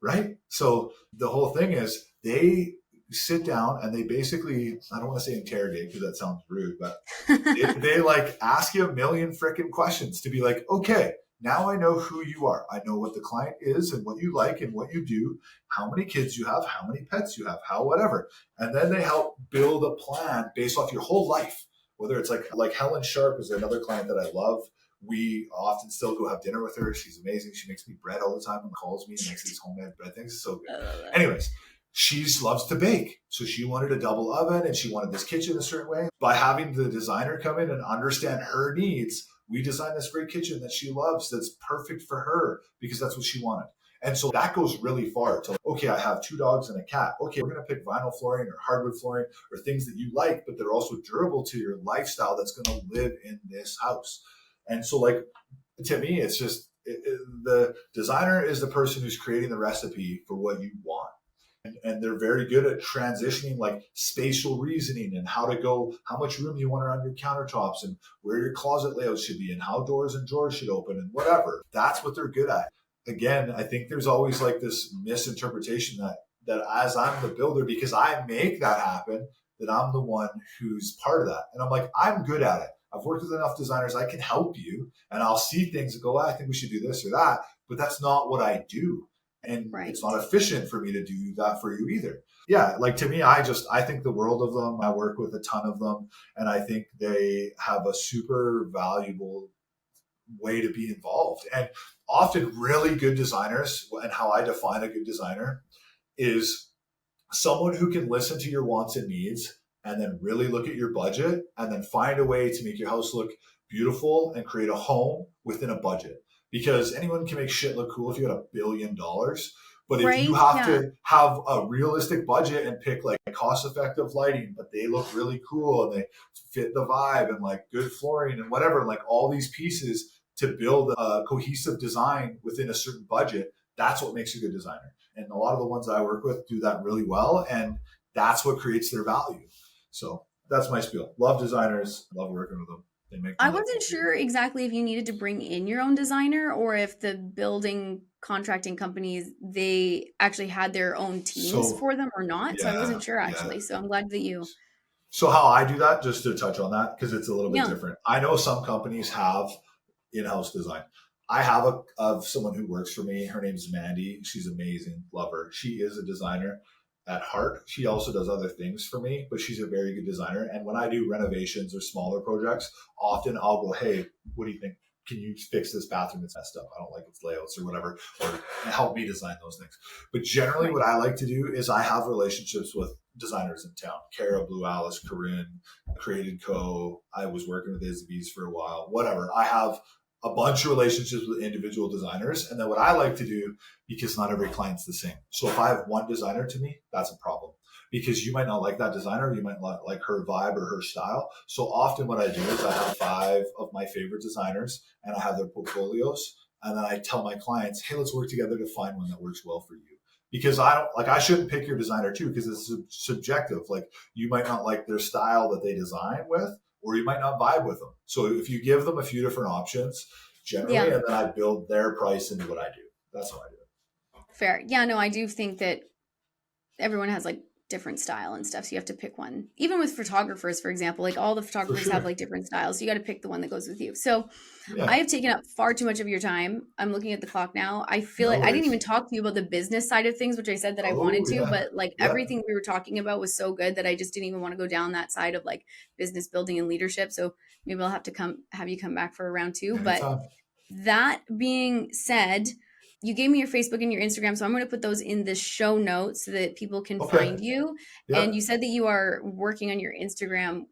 Right. So the whole thing is they sit down and they basically, I don't want to say interrogate because that sounds rude, but they like ask you a million freaking questions to be like, okay, now I know who you are. I know what the client is and what you like and what you do, how many kids you have, how many pets you have, how whatever. And then they help build a plan based off your whole life. Whether it's like Helen Sharp is another client that I love. We often still go have dinner with her. She's amazing. She makes me bread all the time and calls me and makes these homemade bread things. It's so good. Anyways, she loves to bake. So she wanted a double oven and she wanted this kitchen a certain way. By having the designer come in and understand her needs, we designed this great kitchen that she loves that's perfect for her because that's what she wanted. And so that goes really far to, okay, I have 2 dogs and a cat. Okay, we're going to pick vinyl flooring or hardwood flooring or things that you like, but they're also durable to your lifestyle that's going to live in this house. And so like, to me, it's just the designer is the person who's creating the recipe for what you want. And they're very good at transitioning like spatial reasoning and how to go, how much room you want around your countertops and where your closet layout should be and how doors and drawers should open and whatever. That's what they're good at. Again, I think there's always like this misinterpretation that as I'm the builder, because I make that happen, that I'm the one who's part of that. And I'm like, I'm good at it. I've worked with enough designers. I can help you and I'll see things and go, I think we should do this or that. But that's not what I do. And It's not efficient for me to do that for you either. Yeah, like to me, I think the world of them. I work with a ton of them, and I think they have a super valuable way to be involved. And often really good designers, and how I define a good designer, is someone who can listen to your wants and needs and then really look at your budget and then find a way to make your house look beautiful and create a home within a budget. Because anyone can make shit look cool if you got $1 billion. But if you have to have a realistic budget and pick like cost-effective lighting, but they look really cool and they fit the vibe and like good flooring and whatever, like all these pieces to build a cohesive design within a certain budget, that's what makes you a good designer. And a lot of the ones I work with do that really well. And that's what creates their value. So that's my spiel. Love designers, love working with them. I wasn't sure exactly if you needed to bring in your own designer or if the building contracting companies, they actually had their own teams for them or not. So I wasn't sure actually. So I'm glad that you. So how I do that, just to touch on that, because it's a little bit different. I know some companies have in-house design. I have someone who works for me. Her name's Mandy. She's amazing. Love her. She is a designer at heart. She also does other things for me, but she's a very good designer. And when I do renovations or smaller projects, often I'll go, hey, what do you think? Can you fix this bathroom? It's messed up. I don't like its layouts or whatever, or help me design those things. But generally what I like to do is I have relationships with designers in town. Kara, Blue Alice, Corinne, Created Co. I was working with Isabees for a while, whatever. I have a bunch of relationships with individual designers. And then what I like to do, because not every client's the same. So if I have one designer to me, that's a problem. Because you might not like that designer, you might not like her vibe or her style. So often what I do is I have 5 of my favorite designers and I have their portfolios. And then I tell my clients, hey, let's work together to find one that works well for you. Because I shouldn't pick your designer too, because it's subjective. Like you might not like their style that they design with, or you might not vibe with them. So if you give them a few different options, generally, and then I build their price into what I do. That's how I do it. Fair. Yeah, no, I do think that everyone has like different style and stuff. So you have to pick one. Even with photographers, for example, like all the photographers have like different styles. So you got to pick the one that goes with you. So I have taken up far too much of your time. I'm looking at the clock now. I feel like I didn't even talk to you about the business side of things, which I said that I wanted to, but like everything we were talking about was so good that I just didn't even want to go down that side of like business building and leadership. So maybe I'll have to have you come back for a round 2. But that being said, you gave me your Facebook and your Instagram, so I'm going to put those in the show notes so that people can find you. Yeah. And you said that you are working on your Instagram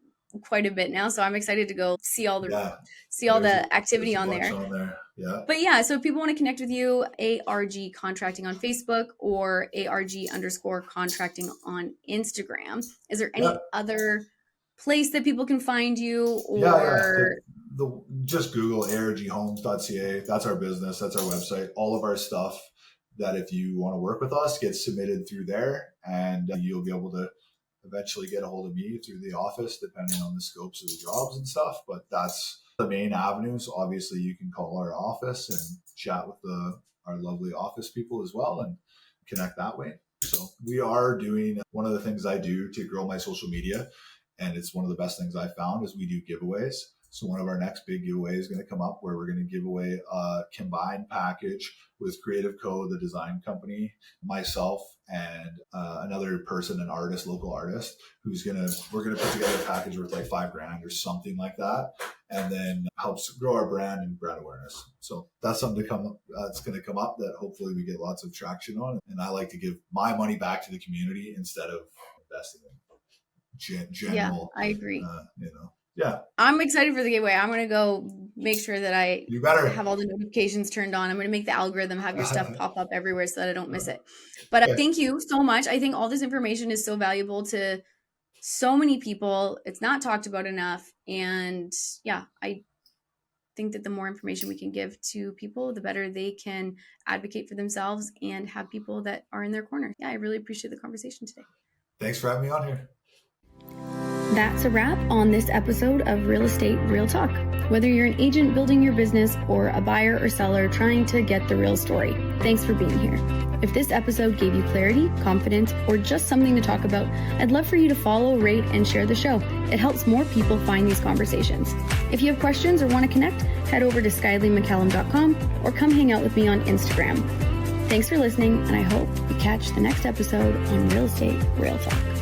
quite a bit now, so I'm excited to go see all the activity on there. Yeah. But yeah, so if people want to connect with you, ARG Contracting on Facebook or ARG_contracting on Instagram. Is there any other place that people can find you? Or just Google arghomes.ca. That's our business. That's our website. All of our stuff that if you want to work with us gets submitted through there, and you'll be able to eventually get a hold of me through the office, depending on the scopes of the jobs and stuff. But that's the main avenues. Obviously, you can call our office and chat with our lovely office people as well and connect that way. So we are doing one of the things I do to grow my social media, and it's one of the best things I found, is we do giveaways. So one of our next big giveaways is going to come up where we're going to give away a combined package with Creative Co., the design company, myself, and another person, an artist, local artist, we're going to put together a package worth like $5,000 or something like that, and then helps grow our brand and brand awareness. So that's something to come up. It's going to come up that hopefully we get lots of traction on. And I like to give my money back to the community instead of investing in general. Yeah, I agree. Yeah. I'm excited for the giveaway. I'm going to go make sure that I have all the notifications turned on. I'm going to make the algorithm have your stuff pop up everywhere so that I don't miss it. But thank you so much. I think all this information is so valuable to so many people. It's not talked about enough. And I think that the more information we can give to people, the better they can advocate for themselves and have people that are in their corner. Yeah, I really appreciate the conversation today. Thanks for having me on here. That's a wrap on this episode of Real Estate Real Talk. Whether you're an agent building your business or a buyer or seller trying to get the real story, thanks for being here. If this episode gave you clarity, confidence, or just something to talk about, I'd love for you to follow, rate, and share the show. It helps more people find these conversations. If you have questions or want to connect, head over to SkyleighMcCallum.com or come hang out with me on Instagram. Thanks for listening, and I hope you catch the next episode on Real Estate Real Talk.